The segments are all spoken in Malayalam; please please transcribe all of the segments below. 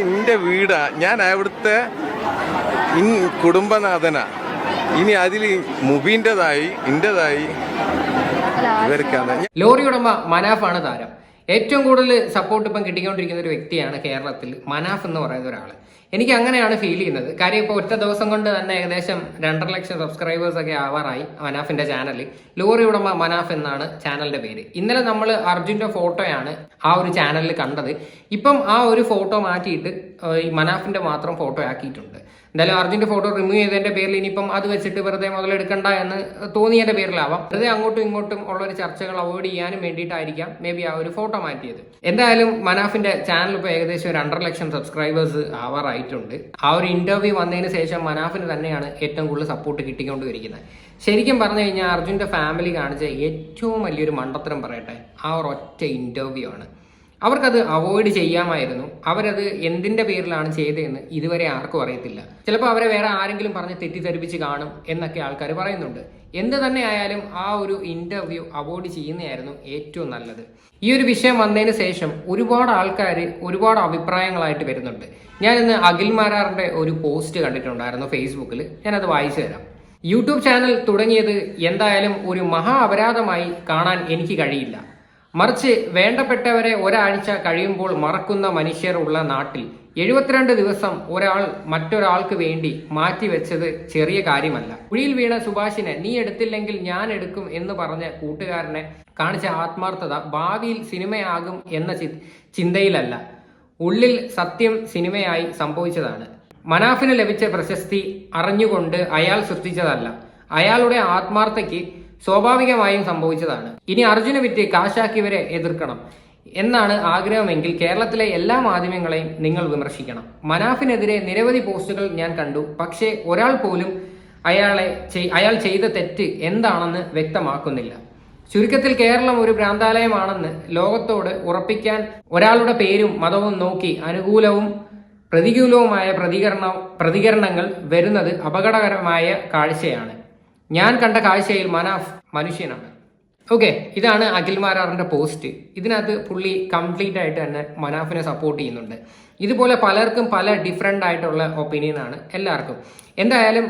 എൻ്റെ വീടാ, ഞാൻ അവിടുത്തെ കുടുംബനാഥനാ. ഇനി അതിൽ മുബീൻ്റെതായി ഇന്റേതായി ഇവർക്കാണ്. ലോറി ഉടമ മനാഫാണ് താരം. ഏറ്റവും കൂടുതൽ സപ്പോർട്ട് ഇപ്പം കിട്ടിക്കൊണ്ടിരിക്കുന്ന ഒരു വ്യക്തിയാണ് കേരളത്തിൽ മനാഫ് എന്ന് പറയുന്ന ഒരാൾ. എനിക്ക് അങ്ങനെയാണ് ഫീൽ ചെയ്യുന്നത്. കാര്യം ഇപ്പോൾ ഒറ്റ ദിവസം കൊണ്ട് തന്നെ ഏകദേശം 2.5 ലക്ഷം സബ്സ്ക്രൈബേഴ്സ് ഒക്കെ ആവാറായി മനാഫിന്റെ ചാനലിൽ. ലോറി ഉടമ മനാഫ് എന്നാണ് ചാനലിന്റെ പേര്. ഇന്നലെ നമ്മൾ അർജുന്റെ ഫോട്ടോയാണ് ആ ഒരു ചാനലിൽ കണ്ടത്. ഇപ്പം ആ ഒരു ഫോട്ടോ മാറ്റിയിട്ട് ഈ മനാഫിന്റെ മാത്രം ഫോട്ടോ ആക്കിയിട്ടുണ്ട്. എന്തായാലും അർജുന്റെ ഫോട്ടോ റിമൂവ് ചെയ്തതിന്റെ പേരിൽ ഇനിയിപ്പം അത് വെച്ചിട്ട് വെറുതെ മുതലെടുക്കണ്ട എന്ന് തോന്നിയതിന്റെ പേരിലാവാം. വെറുതെ അങ്ങോട്ടും ഇങ്ങോട്ടും ഉള്ള ഒരു ചർച്ചകൾ അവോയ്ഡ് ചെയ്യാനും വേണ്ടിയിട്ടായിരിക്കാം മേ ബി ആ ഒരു ഫോട്ടോ മാറ്റിയത്. എന്തായാലും മനാഫിന്റെ ചാനൽ ഇപ്പോൾ ഏകദേശം 2.5 ലക്ഷം സബ്സ്ക്രൈബേഴ്സ് ആവാറായിട്ടുണ്ട്. ആ ഒരു ഇന്റർവ്യൂ വന്നതിന് ശേഷം മനാഫിന് തന്നെയാണ് ഏറ്റവും കൂടുതൽ സപ്പോർട്ട് കിട്ടിക്കൊണ്ടിരിക്കുന്നത്. ശരിക്കും പറഞ്ഞു കഴിഞ്ഞാൽ അർജുന്റെ ഫാമിലി കാണിച്ച ഏറ്റവും വലിയൊരു മണ്ടത്തരം പറയട്ടെ, ആ ഒരൊറ്റ ഇന്റർവ്യൂ ആണ്. അവർക്കത് അവോയ്ഡ് ചെയ്യാമായിരുന്നു. അവരത് എന്തിന്റെ പേരിലാണ് ചെയ്തതെന്ന് ഇതുവരെ ആർക്കും അറിയത്തില്ല. ചിലപ്പോൾ അവരെ വേറെ ആരെങ്കിലും പറഞ്ഞ് തെറ്റിദ്ധരിപ്പിച്ച് കാണും എന്നൊക്കെ ആൾക്കാർ പറയുന്നുണ്ട്. എന്ത് തന്നെ ആയാലും ആ ഒരു ഇന്റർവ്യൂ അവോയ്ഡ് ചെയ്യുന്നതായിരുന്നു ഏറ്റവും നല്ലത്. ഈ ഒരു വിഷയം വന്നതിന് ശേഷം ഒരുപാട് ആൾക്കാർ ഒരുപാട് അഭിപ്രായങ്ങളായിട്ട് വരുന്നുണ്ട്. ഞാൻ ഇന്ന് അഖിൽ മാരാറിന്റെ ഒരു പോസ്റ്റ് കണ്ടിട്ടുണ്ടായിരുന്നു ഫേസ്ബുക്കിൽ. ഞാനത് വായിച്ചു തരാം. യൂട്യൂബ് ചാനൽ തുടങ്ങിയത് എന്തായാലും ഒരു മഹാ അപരാധമായി കാണാൻ എനിക്ക് കഴിയില്ല. മറിച്ച് വേണ്ടപ്പെട്ടവരെ ഒരാഴ്ച കഴിയുമ്പോൾ മറക്കുന്ന മനുഷ്യർ ഉള്ള നാട്ടിൽ 72 ദിവസം ഒരാൾ മറ്റൊരാൾക്ക് വേണ്ടി മാറ്റിവെച്ചത് ചെറിയ കാര്യമല്ല. കുഴിയിൽ വീണ സുഭാഷിനെ നീ എടുത്തില്ലെങ്കിൽ ഞാൻ എടുക്കും എന്ന് പറഞ്ഞ കൂട്ടുകാരനെ കാണിച്ച ആത്മാർത്ഥത ഭാവിയിൽ സിനിമയാകും എന്ന ചിന്തയിലല്ല, ഉള്ളിൽ സത്യം സിനിമയായി സംഭവിച്ചതാണ്. മനാഫിന് ലഭിച്ച പ്രശസ്തി അറിഞ്ഞുകൊണ്ട് അയാൾ സൃഷ്ടിച്ചതല്ല, അയാളുടെ ആത്മാർത്ഥതയ്ക്ക് സ്വാഭാവികമായും സംഭവിച്ചതാണ്. ഇനി അർജുനെ വിറ്റ് കാശാക്കിയവരെ എതിർക്കണം എന്നാണ് ആഗ്രഹമെങ്കിൽ കേരളത്തിലെ എല്ലാ മാധ്യമങ്ങളെയും നിങ്ങൾ വിമർശിക്കണം. മനാഫിനെതിരെ നിരവധി പോസ്റ്റുകൾ ഞാൻ കണ്ടു. പക്ഷേ ഒരാൾ പോലും അയാൾ ചെയ്ത തെറ്റ് എന്താണെന്ന് വ്യക്തമാക്കുന്നില്ല. ചുരുക്കത്തിൽ കേരളം ഒരു ഭ്രാന്താലയമാണെന്ന് ലോകത്തോട് ഉറപ്പിക്കാൻ ഒരാളുടെ പേരും മതവും നോക്കി അനുകൂലവും പ്രതികൂലവുമായ പ്രതികരണങ്ങൾ വരുന്നത് അപകടകരമായ കാഴ്ചയാണ്. ഞാൻ കണ്ട കാഴ്ചയിൽ മനാഫ് മനുഷ്യനാണ്. ഓക്കെ, ഇതാണ് അഖിൽ മാരാറിന്റെ പോസ്റ്റ്. ഇതിനകത്ത് പുള്ളി കംപ്ലീറ്റ് ആയിട്ട് തന്നെ മനാഫിനെ സപ്പോർട്ട് ചെയ്യുന്നുണ്ട്. ഇതുപോലെ പലർക്കും പല ഡിഫറെൻ്റ് ആയിട്ടുള്ള ഒപ്പീനിയനാണ് എല്ലാവർക്കും. എന്തായാലും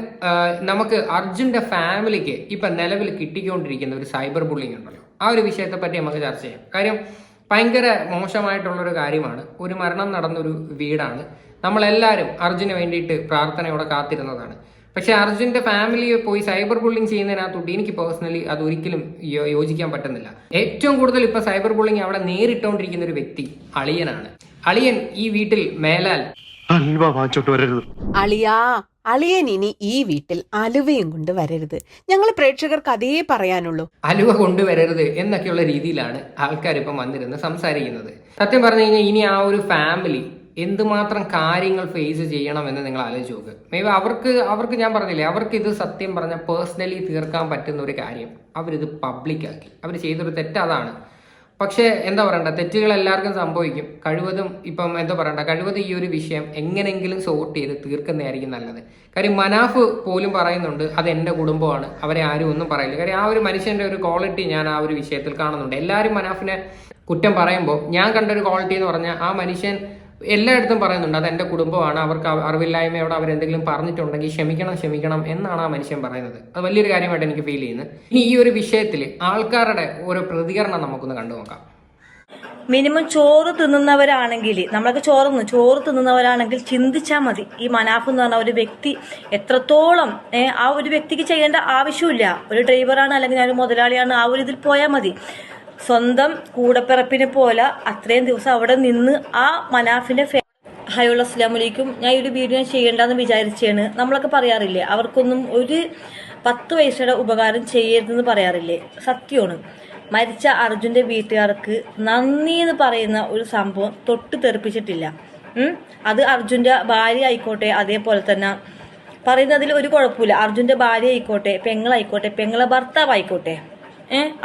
നമുക്ക് അർജുന്റെ ഫാമിലിക്ക് ഇപ്പം നിലവിൽ കിട്ടിക്കൊണ്ടിരിക്കുന്ന ഒരു സൈബർ ബുള്ളിങ് ഉണ്ടല്ലോ, ആ ഒരു വിഷയത്തെ പറ്റി നമുക്ക് ചർച്ച ചെയ്യാം. കാര്യം ഭയങ്കര മോശമായിട്ടുള്ളൊരു കാര്യമാണ്. ഒരു മരണം നടന്നൊരു വീടാണ്. നമ്മളെല്ലാവരും അർജുന് വേണ്ടിയിട്ട് പ്രാർത്ഥനയോടെ കാത്തിരുന്നതാണ്. പക്ഷെ അർജുന്റെ ഫാമിലിയെ പോയി സൈബർ ബുള്ളിങ് ചെയ്യുന്നതിനകത്തോട്ട് എനിക്ക് പേഴ്സണലി അത് ഒരിക്കലും യോജിക്കാൻ പറ്റുന്നില്ല. ഏറ്റവും കൂടുതൽ ഇപ്പൊ സൈബർ ബുള്ളിങ് അവിടെ നേരിട്ടുകൊണ്ടിരിക്കുന്ന ഒരു വ്യക്തി അളിയനാണ്. അളിയൻ ഈ വീട്ടിൽ മേലാൽ അൽവ വാങ്ങിച്ചോട്ട് വരരുത്. അളിയാ, അളിയൻ ഇനി ഈ വീട്ടിൽ അലുവയും കൊണ്ട് വരരുത്. ഞങ്ങൾ പ്രേക്ഷകർക്ക് അതേ പറയാനുള്ളൂ. അലുവ കൊണ്ടുവരരുത് എന്നൊക്കെയുള്ള രീതിയിലാണ് ആൾക്കാർ ഇപ്പം വന്നിരുന്ന് സംസാരിക്കുന്നത്. സത്യം പറഞ്ഞു കഴിഞ്ഞാൽ ഇനി ആ ഒരു ഫാമിലി എന്തുമാത്രം കാര്യങ്ങൾ ഫേസ് ചെയ്യണമെന്ന് നിങ്ങൾ ആലോചിച്ച് നോക്ക്. മേ ബി അവർക്ക് ഞാൻ പറഞ്ഞില്ലേ, അവർക്ക് ഇത് സത്യം പറഞ്ഞാൽ പേഴ്സണലി തീർക്കാൻ പറ്റുന്ന ഒരു കാര്യം അവരിത് പബ്ലിക്കാക്കി. അവർ ചെയ്തൊരു തെറ്റ് അതാണ്. പക്ഷേ എന്താ പറയണ്ട, തെറ്റുകൾ എല്ലാവർക്കും സംഭവിക്കും. കഴിവതും കഴിവതും ഈ ഒരു വിഷയം എങ്ങനെങ്കിലും സോർട്ട് ചെയ്ത് തീർക്കുന്നതായിരിക്കും നല്ലത്. കാര്യം മനാഫ് പോലും പറയുന്നുണ്ട് അത് എൻ്റെ കുടുംബമാണ്, അവരെ ആരും ഒന്നും പറയില്ല. കാര്യം ആ ഒരു മനുഷ്യന്റെ ഒരു ക്വാളിറ്റി ഞാൻ ആ ഒരു വിഷയത്തിൽ കാണുന്നുണ്ട്. എല്ലാവരും മനാഫിനെ കുറ്റം പറയുമ്പോൾ ഞാൻ കണ്ടൊരു ക്വാളിറ്റി എന്ന് പറഞ്ഞാൽ ആ മനുഷ്യൻ എല്ലായിടത്തും പറയുന്നുണ്ട് അത് എൻ്റെ കുടുംബമാണ്, അവർക്ക് അറിവില്ലായ്മയോടെ അവരെന്തെങ്കിലും പറഞ്ഞിട്ടുണ്ടെങ്കിൽ ക്ഷമിക്കണം എന്നാണ് ആ മനുഷ്യൻ പറയുന്നത്. അത് വലിയൊരു കാര്യമായിട്ട് എനിക്ക് ഫീൽ ചെയ്യുന്നത്. ഇനി ഈ ഒരു വിഷയത്തിൽ ആൾക്കാരുടെ ഓരോ പ്രതികരണം നമുക്കൊന്ന് കണ്ടു നോക്കാം. മിനിമം ചോറ് തിന്നുന്നവരാണെങ്കിൽ, നമ്മളൊക്കെ ചോറ് തിന്നുന്നവരാണെങ്കിൽ ചിന്തിച്ചാൽ മതി ഈ മനാഫ് എന്ന് പറഞ്ഞ ഒരു വ്യക്തി എത്രത്തോളം ആ ഒരു വ്യക്തിക്ക് ചെയ്യേണ്ട ആവശ്യമില്ല. ഒരു ഡ്രൈവറാണ് അല്ലെങ്കിൽ ഞാൻ മുതലാളിയാണ്, ആ ഒരു ഇതിൽ പോയാൽ മതി. സ്വന്തം കൂടപ്പിറപ്പിനെ പോലെ അത്രയും ദിവസം അവിടെ നിന്ന് ആ മനാഫിന്റെ ഹൈയുള്ള അസ്സലാമലൈക്കും, ഞാൻ ഈ ഒരു വീഡിയോ ചെയ്യേണ്ടെന്ന് വിചാരിച്ചാണ്. നമ്മളൊക്കെ പറയാറില്ലേ അവർക്കൊന്നും ഒരു 10 പൈസയുടെ ഉപകാരം ചെയ്യരുതെന്ന് പറയാറില്ലേ, സത്യമാണ്. മരിച്ച അർജുന്റെ വീട്ടുകാർക്ക് നന്ദി എന്ന് പറയുന്ന ഒരു സംഭവം തൊട്ട് തെറിപ്പിച്ചിട്ടില്ല. അത് അർജുന്റെ ഭാര്യ ആയിക്കോട്ടെ, അതേപോലെ തന്നെ പറയുന്നതിൽ ഒരു കുഴപ്പമില്ല. അർജുന്റെ ഭാര്യ ആയിക്കോട്ടെ, പെങ്ങളായിക്കോട്ടെ, പെങ്ങളെ ഭർത്താവായിക്കോട്ടെ,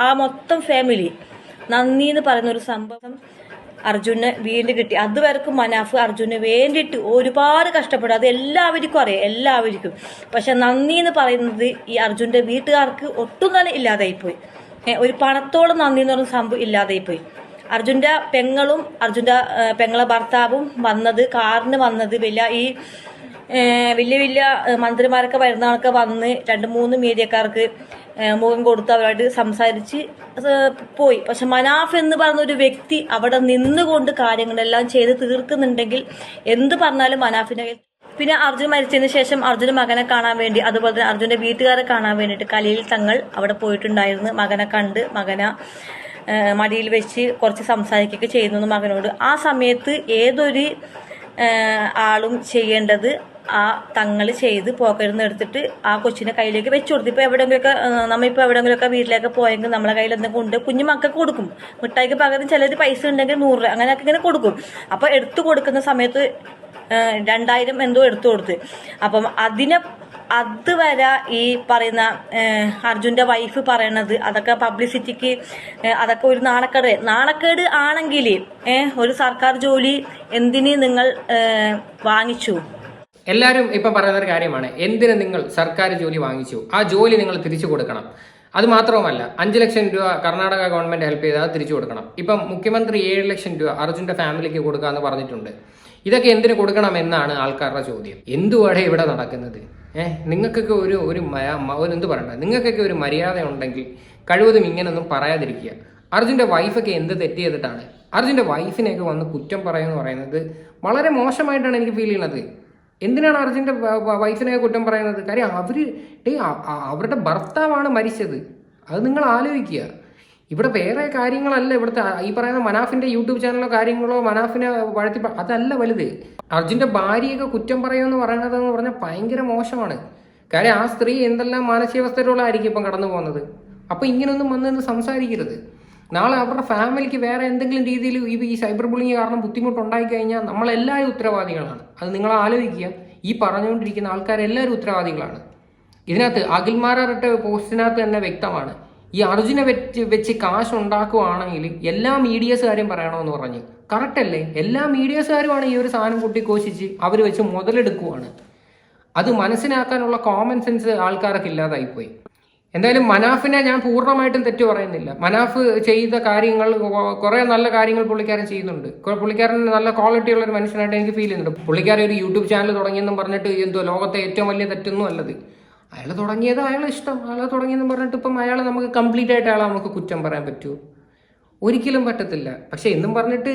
ആ മൊത്തം ഫാമിലി നന്ദി എന്ന് പറയുന്ന ഒരു സംഭവം അർജുനെ വീണ്ടും കിട്ടി. അതുവരെക്കും മനാഫ് അർജുന് വേണ്ടിയിട്ട് ഒരുപാട് കഷ്ടപ്പെടും. അത് എല്ലാവർക്കും അറിയാം, എല്ലാവർക്കും. പക്ഷെ നന്ദി എന്ന് പറയുന്നത് ഈ അർജുന്റെ വീട്ടുകാർക്ക് ഒട്ടും തന്നെ ഇല്ലാതായിപ്പോയി. ഒരു പണത്തോളം നന്ദി എന്ന് പറയുന്ന സംഭവം ഇല്ലാതായിപ്പോയി. അർജുൻ്റെ പെങ്ങളും അർജുൻ്റെ പെങ്ങളെ ഭർത്താവും വന്നത് കാറിന് വന്നത് വലിയ വലിയ മന്ത്രിമാരൊക്കെ വരുന്നവരൊക്കെ വന്ന് 2-3 മീഡിയക്കാർക്ക് മുഖം കൊടുത്ത് അവരോട് സംസാരിച്ച് പോയി. പക്ഷെ മനാഫ് എന്ന് പറഞ്ഞ ഒരു വ്യക്തി അവിടെ നിന്നുകൊണ്ട് കാര്യങ്ങളെല്ലാം ചെയ്ത് തീർക്കുന്നുണ്ടെങ്കിൽ എന്ത് പറഞ്ഞാലും മനാഫിനെ. പിന്നെ അർജുൻ മരിച്ചതിന് ശേഷം അർജുൻ്റെ മകനെ കാണാൻ വേണ്ടി, അതുപോലെ തന്നെ അർജുൻ്റെ വീട്ടുകാരെ കാണാൻ വേണ്ടിയിട്ട് കലയിൽ തങ്ങൾ അവിടെ പോയിട്ടുണ്ടായിരുന്നു. മകനെ കണ്ട് മകനെ മടിയിൽ വെച്ച് കുറച്ച് സംസാരിക്കുകയൊക്കെ ചെയ്യുന്നു മകനോട്. ആ സമയത്ത് ഏതൊരു ആളും ചെയ്യേണ്ടത് ആ തങ്ങൾ ചെയ്ത് പോക്കറ്റിൽ എടുത്തിട്ട് ആ കൊച്ചിനെ കയ്യിലേക്ക് വെച്ചു കൊടുത്തു. ഇപ്പോൾ എവിടെയെങ്കിലുമൊക്കെ നമ്മളിപ്പോൾ എവിടെയെങ്കിലുമൊക്കെ വീട്ടിലേക്ക് പോയെങ്കിൽ നമ്മളെ കയ്യിൽ എന്തെങ്കിലും കൊണ്ട് കുഞ്ഞു മക്കൾക്ക് കൊടുക്കും. മിഠായിക്ക് പകരം ചിലർ പൈസ ഉണ്ടെങ്കിൽ 100 രൂപ അങ്ങനെയൊക്കെ ഇങ്ങനെ കൊടുക്കും. അപ്പോൾ എടുത്തു കൊടുക്കുന്ന സമയത്ത് 2000 എന്തോ എടുത്തു കൊടുത്ത്. അപ്പം അതുവരെ ഈ പറയുന്ന അർജുൻ്റെ വൈഫ് പറയണത് അതൊക്കെ പബ്ലിസിറ്റിക്ക് അതൊക്കെ ഒരു നാണക്കേട് ആണെങ്കിൽ ഒരു സർക്കാർ ജോലി എന്തിന് നിങ്ങൾ വാങ്ങിച്ചു? എല്ലാവരും ഇപ്പം പറയുന്ന ഒരു കാര്യമാണ്, എന്തിന് നിങ്ങൾ സർക്കാർ ജോലി വാങ്ങിച്ചു, ആ ജോലി നിങ്ങൾ തിരിച്ചു കൊടുക്കണം. അത് മാത്രവുമല്ല 5 ലക്ഷം രൂപ കർണാടക ഗവൺമെന്റ് ഹെൽപ്പ് ചെയ്ത് അത് തിരിച്ചു കൊടുക്കണം. ഇപ്പം മുഖ്യമന്ത്രി 7 ലക്ഷം രൂപ അർജുൻ്റെ ഫാമിലിക്ക് കൊടുക്കാമെന്ന് പറഞ്ഞിട്ടുണ്ട്. ഇതൊക്കെ എന്തിനു കൊടുക്കണം എന്നാണ് ആൾക്കാരുടെ ചോദ്യം. എന്തുവാടെ ഇവിടെ നടക്കുന്നത്? നിങ്ങൾക്കൊക്കെ ഒരു എന്ത് പറയണ്ട, നിങ്ങൾക്കൊക്കെ ഒരു മര്യാദ ഉണ്ടെങ്കിൽ കഴിവതും ഇങ്ങനൊന്നും പറയാതിരിക്കുക. അർജുൻ്റെ വൈഫൊക്കെ എന്ത് തെറ്റ് ചെയ്തിട്ടാണ് അർജുൻ്റെ വൈഫിനെയൊക്കെ വന്ന് കുറ്റം പറയുമെന്ന് പറയുന്നത് വളരെ മോശമായിട്ടാണ് എനിക്ക് ഫീൽ ചെയ്യുന്നത്. എന്തിനാണ് അർജുൻ്റെ വൈഫിനെയൊക്കെ കുറ്റം പറയുന്നത്? കാര്യം അവരുടെ ഭർത്താവാണ് മരിച്ചത്. അത് നിങ്ങൾ ആലോചിക്കുക. ഇവിടെ വേറെ കാര്യങ്ങളല്ല ഇവിടുത്തെ ഈ പറയുന്ന മനാഫിൻ്റെ യൂട്യൂബ് ചാനലോ കാര്യങ്ങളോ മനാഫിനെ വാഴ്ത്തി അതല്ല വലുത്. അർജുൻ്റെ ഭാര്യയൊക്കെ കുറ്റം പറയുമെന്ന് പറയുന്നതെന്ന് പറഞ്ഞാൽ ഭയങ്കര മോശമാണ്. കാര്യം ആ സ്ത്രീ എന്തെല്ലാം മാനസികാവസ്ഥയിലുള്ളതായിരിക്കും ഇപ്പം കടന്നു പോകുന്നത്. അപ്പോൾ ഇങ്ങനൊന്നും വന്ന് സംസാരിക്കരുത്. നാളെ അവരുടെ ഫാമിലിക്ക് വേറെ എന്തെങ്കിലും രീതിയിൽ ഈ സൈബർ ബുള്ളിങ് കാരണം ബുദ്ധിമുട്ടുണ്ടായി കഴിഞ്ഞാൽ നമ്മളെല്ലാവരും ഉത്തരവാദികളാണ്. അത് നിങ്ങൾ ആലോചിക്കുക. ഈ പറഞ്ഞുകൊണ്ടിരിക്കുന്ന ആൾക്കാരെല്ലാവരും ഉത്തരവാദികളാണ്. ഇതിനകത്ത് അഖിൽമാരാറിട്ട പോസ്റ്റിനകത്ത് തന്നെ വ്യക്തമാണ്, ഈ അർജുനെ വെച്ച് കാശ് ഉണ്ടാക്കുവാണെങ്കിൽ എല്ലാ മീഡിയസുകാരും പറയണമെന്ന് പറഞ്ഞ്. കറക്റ്റ് അല്ലേ? എല്ലാ മീഡിയസുകാരുമാണ് ഈ ഒരു സാധനം കൂട്ടിക്കോശിച്ച് അവർ വെച്ച് മുതലെടുക്കുവാണ്. അത് മനസ്സിലാക്കാനുള്ള കോമൺ സെൻസ് ആൾക്കാരൊക്കെ ഇല്ലാതായിപ്പോയി. എന്തായാലും മനാഫിനെ ഞാൻ പൂർണ്ണമായിട്ടും തെറ്റു പറയുന്നില്ല. മനാഫ് ചെയ്ത കാര്യങ്ങൾ കുറേ നല്ല കാര്യങ്ങൾ പുള്ളിക്കാരൻ ചെയ്യുന്നുണ്ട്. പുള്ളിക്കാരൻ നല്ല ക്വാളിറ്റി ഉള്ള ഒരു മനുഷ്യനായിട്ട് എനിക്ക് ഫീൽ ചെയ്യുന്നുണ്ട്. പുള്ളിക്കാരൻ ഒരു യൂട്യൂബ് ചാനൽ തുടങ്ങിയെന്നും പറഞ്ഞിട്ട് എന്തോ ലോകത്തെ ഏറ്റവും വലിയ തെറ്റൊന്നും അല്ലത്. അയാൾ തുടങ്ങിയത് അയാളെ ഇഷ്ടം, അയാളെ തുടങ്ങിയെന്ന് പറഞ്ഞിട്ട് ഇപ്പം അയാളെ നമുക്ക് കംപ്ലീറ്റ് ആയിട്ട് അയാളെ നമുക്ക് കുറ്റം പറയാൻ പറ്റുമോ? ഒരിക്കലും പറ്റത്തില്ല. പക്ഷെ എന്നും പറഞ്ഞിട്ട്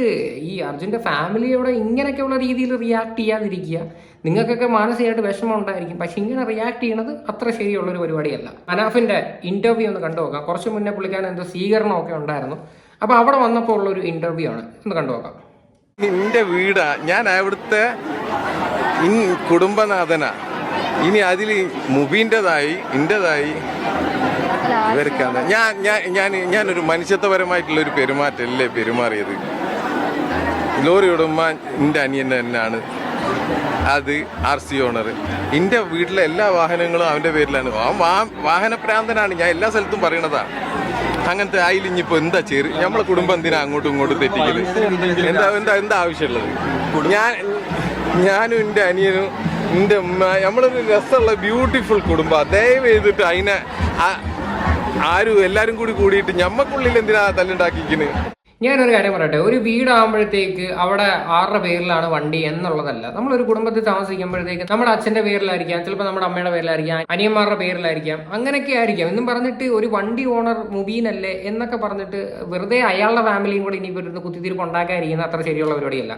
ഈ അർജുൻ്റെ ഫാമിലിയോടെ ഇങ്ങനെയൊക്കെയുള്ള രീതിയിൽ റിയാക്ട് ചെയ്യാതിരിക്കുക. നിങ്ങൾക്കൊക്കെ മാനസികമായിട്ട് വിഷമം ഉണ്ടായിരിക്കും, പക്ഷെ ഇങ്ങനെ റിയാക്ട് ചെയ്യണത് അത്ര ശരിയുള്ളൊരു പരിപാടിയല്ല. മനാഫിൻ്റെ ഇന്റർവ്യൂ ഒന്ന് കണ്ടു നോക്കാം. കുറച്ച് മുന്നേ പുള്ളിക്കാരൻ എന്തോ സ്വീകരണമൊക്കെ ഉണ്ടായിരുന്നു. അപ്പോൾ അവിടെ വന്നപ്പോൾ ഉള്ളൊരു ഇന്റർവ്യൂ ആണ്, ഒന്ന് കണ്ടു നോക്കാം. എൻ്റെ വീടാ, ഞാൻ അവിടുത്തെ കുടുംബനാഥനാ. ഇനി അതിൽ മുബീൻ്റെതായി എൻ്റെതായി ഇവർക്കാണ് ഞാനൊരു മനുഷ്യത്വപരമായിട്ടുള്ള ഒരു പെരുമാറ്റമല്ലേ പെരുമാറിയത്. ലോറി ഉടമ എൻ്റെ അനിയൻ തന്നെയാണ്, അത് RC ഓണർ. എൻ്റെ വീട്ടിലെ എല്ലാ വാഹനങ്ങളും അവൻ്റെ പേരിലാണ്. വാഹനപ്രാന്തനാണ്. ഞാൻ എല്ലാ സ്ഥലത്തും പറയണതാണ്. അങ്ങനത്തെ ആയിലിഞ്ഞിപ്പോൾ എന്താ ചേര് നമ്മളെ കുടുംബം എന്തിനാ അങ്ങോട്ടും ഇങ്ങോട്ടും തെറ്റിക്കല്? എന്താ ആവശ്യമുള്ളത്? ഞാനും എൻ്റെ അനിയനും എൻ്റെ ഉമ്മ നമ്മളൊരു രസമുള്ള ബ്യൂട്ടിഫുൾ കുടുംബം. ദയവ് ചെയ്തിട്ട് അതിനെ ആരും എല്ലാവരും കൂടിയിട്ട് ഞമ്മക്കുള്ളിൽ എന്തിനാ തല്ലുണ്ടാക്കിക്കുന്നത്? ഞാനൊരു കാര്യം പറയട്ടെ, ഒരു വീടാകുമ്പോഴത്തേക്ക് അവിടെ ആരുടെ പേരിലാണ് വണ്ടി എന്നുള്ളതല്ല. നമ്മളൊരു കുടുംബത്തിൽ താമസിക്കുമ്പോഴത്തേക്ക് നമ്മുടെ അച്ഛൻ്റെ പേരിലായിരിക്കാം, ചിലപ്പോൾ നമ്മുടെ അമ്മയുടെ പേരിലായിരിക്കാം, അനിയന്മാരുടെ പേരിലായിരിക്കാം, അങ്ങനെയൊക്കെ ആയിരിക്കാം. എന്നും പറഞ്ഞിട്ട് ഒരു വണ്ടി ഓണർ മുബീനല്ലേ എന്നൊക്കെ പറഞ്ഞിട്ട് വെറുതെ അയാളുടെ ഫാമിലിയും കൂടി ഇനിയിപ്പോൾ ഇരുന്ന് കുത്തിത്തിരിപ്പ് ഉണ്ടാക്കാതിരിക്കുന്ന അത്ര ശരിയുള്ള പരിപാടിയല്ല.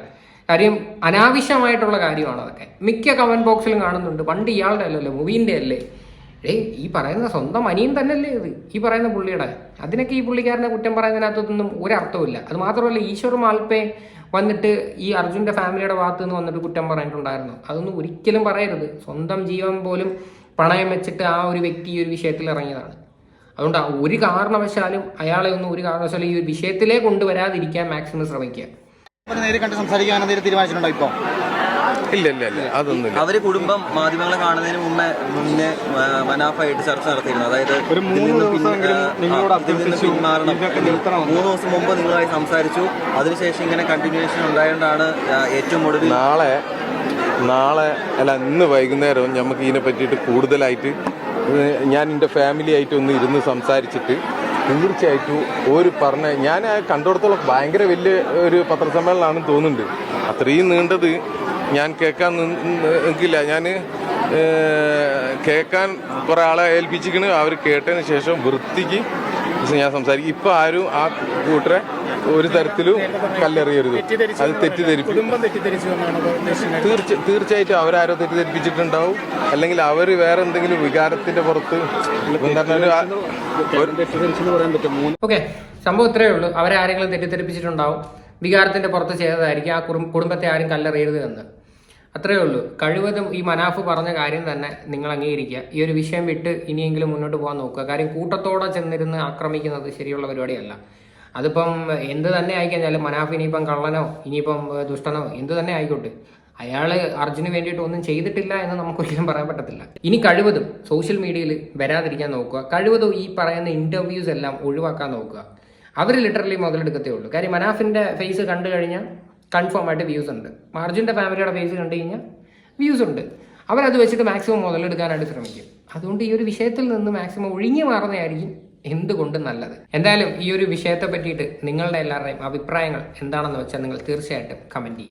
കാര്യം അനാവശ്യമായിട്ടുള്ള കാര്യമാണ് അതൊക്കെ. മിക്ക കമന്റ് ബോക്സിലും കാണുന്നുണ്ട്, വണ്ടി ഇയാളുടെ അല്ലല്ലോ മുബീൻ്റെ അല്ലേ. ഈ പറയുന്ന സ്വന്തം അനിയൻ തന്നെയല്ലേ ഇത്, ഈ പറയുന്ന പുള്ളിയുടെ. അതിനൊക്കെ ഈ പുള്ളിക്കാരനെ കുറ്റം പറയുന്നതിനകത്തൊന്നും ഒരർത്ഥമില്ല. അത് മാത്രമല്ല, ഈശ്വർ മാൽപ്പെ വന്നിട്ട് ഈ അർജുൻ്റെ ഫാമിലിയുടെ ഭാഗത്ത് നിന്ന് വന്നിട്ട് കുറ്റം പറഞ്ഞിട്ടുണ്ടായിരുന്നു. അതൊന്നും ഒരിക്കലും പറയരുത്. സ്വന്തം ജീവൻ പോലും പണയം വെച്ചിട്ട് ആ ഒരു വ്യക്തി ഈ ഒരു വിഷയത്തിൽ ഇറങ്ങിയതാണ്. അതുകൊണ്ട് ഒരു കാരണവശാലും അയാളെ ഒന്നും ഒരു കാരണവശാലും ഈ ഒരു വിഷയത്തിലേ കൊണ്ടുവരാതിരിക്കാൻ മാക്സിമം ശ്രമിക്കുക. നേരിൽ കണ്ട് സംസാരിക്കാൻ എന്തെങ്കിലും തീരുമാനിച്ചിട്ടുണ്ടോ? ഇപ്പോൾ ഇല്ല, അതൊന്നും. അവര് കുടുംബം മാധ്യമങ്ങളെ കാണുന്നതിന് മുന്നേ മനാഫായിട്ട് ചർച്ച നടത്തിയിരുന്നു. അതായത് ഒരു 3 ദിവസമെങ്കിലും പിന്മാറണം. 3 ദിവസം മുമ്പ് നിങ്ങളുമായി സംസാരിച്ചു. അതിനുശേഷം ഇങ്ങനെ കണ്ടിന്യൂഷൻ ഉണ്ടായതുകൊണ്ടാണ് ഏറ്റവും ഒടുവിൽ നാളെ അല്ല ഇന്ന് വൈകുന്നേരം നമുക്ക് ഇതിനെ പറ്റിയിട്ട് കൂടുതലായിട്ട് ഞാൻ എൻ്റെ ഫാമിലി ആയിട്ട് ഒന്ന് ഇരുന്ന് സംസാരിച്ചിട്ട് തീർച്ചയായിട്ടും ഒരു പറഞ്ഞ ഞാൻ കണ്ടിടത്തോളം ഭയങ്കര വലിയ ഒരു പത്രസമ്മേളനമാണെന്ന് തോന്നുന്നുണ്ട്. അത്രയും നീണ്ടത് ഞാൻ കേൾക്കാൻ നിൽക്കില്ല. ഞാൻ കേൾക്കാൻ കുറേ ആളെ ഏൽപ്പിച്ചിരിക്കണ്. അവർ കേട്ടതിന് ശേഷം വൃത്തിക്ക് ഞാൻ സംസാരിക്കും. ഇപ്പം ആരും ആ കൂട്ടരെ ഒരു തരത്തിലും കല്ലെറിയരുത്. അത് തീർച്ചയായിട്ടും അവരാരോ തെറ്റിദ്ധരിപ്പിച്ചിട്ടുണ്ടാവും. അല്ലെങ്കിൽ അവർ വേറെ എന്തെങ്കിലും വികാരത്തിന്റെ പുറത്ത് ഓക്കെ, സംഭവം ഇത്രയേ ഉള്ളൂ. അവരാരെങ്കിലും തെറ്റിദ്ധരിപ്പിച്ചിട്ടുണ്ടാവും, വികാരത്തിന്റെ പുറത്ത് ചെയ്തതായിരിക്കും. ആ കുടുംബത്തെ ആരും കല്ലെറിയരുത് എന്ന്. അത്രയേ ഉള്ളൂ. കഴിവതും ഈ മനാഫ് പറഞ്ഞ കാര്യം തന്നെ നിങ്ങൾ അംഗീകരിക്കുക. ഈ ഒരു വിഷയം വിട്ട് ഇനിയെങ്കിലും മുന്നോട്ട് പോകാൻ നോക്കുക. കാര്യം കൂട്ടത്തോടെ ചെന്നിരുന്ന് ആക്രമിക്കുന്നത് ശരിയുള്ള പരിപാടിയല്ല. അതിപ്പം എന്ത് തന്നെ ആയിക്കഴിഞ്ഞാലും മനാഫ് ഇനിയിപ്പം കള്ളനോ ഇനിയിപ്പം ദുഷ്ടനോ എന്ത് തന്നെ ആയിക്കോട്ടെ, അയാള് അർജുന് വേണ്ടിയിട്ട് ഒന്നും ചെയ്തിട്ടില്ല എന്ന് നമുക്കൊരിക്കലും പറയാൻ പറ്റത്തില്ല. ഇനി കഴിവതും സോഷ്യൽ മീഡിയയിൽ വരാതിരിക്കാൻ നോക്കുക. കഴിവതും ഈ പറയുന്ന ഇന്റർവ്യൂസ് എല്ലാം ഒഴിവാക്കാൻ നോക്കുക. അവർ ലിറ്ററലി മുതലെടുക്കത്തേ ഉള്ളൂ. കാര്യം മനാഫിന്റെ ഫേസ് കണ്ടു കഴിഞ്ഞാൽ കൺഫേം ആയിട്ട് വ്യൂസ് ഉണ്ട്. അർജുൻ്റെ ഫാമിലിയുടെ ഫേസ് കണ്ടു കഴിഞ്ഞാൽ വ്യൂസ് ഉണ്ട്. അവരത് വെച്ചിട്ട് മാക്സിമം മുതലെടുക്കാനായിട്ട് ശ്രമിക്കും. അതുകൊണ്ട് ഈ ഒരു വിഷയത്തിൽ നിന്ന് മാക്സിമം ഒഴിഞ്ഞു മാറുന്നതായിരിക്കും എന്തുകൊണ്ടും നല്ലത്. എന്തായാലും ഈ ഒരു വിഷയത്തെ പറ്റിയിട്ട് നിങ്ങളുടെ എല്ലാവരുടെയും അഭിപ്രായങ്ങൾ എന്താണെന്ന് വെച്ചാൽ നിങ്ങൾ തീർച്ചയായിട്ടും കമൻറ്റ് ചെയ്യും.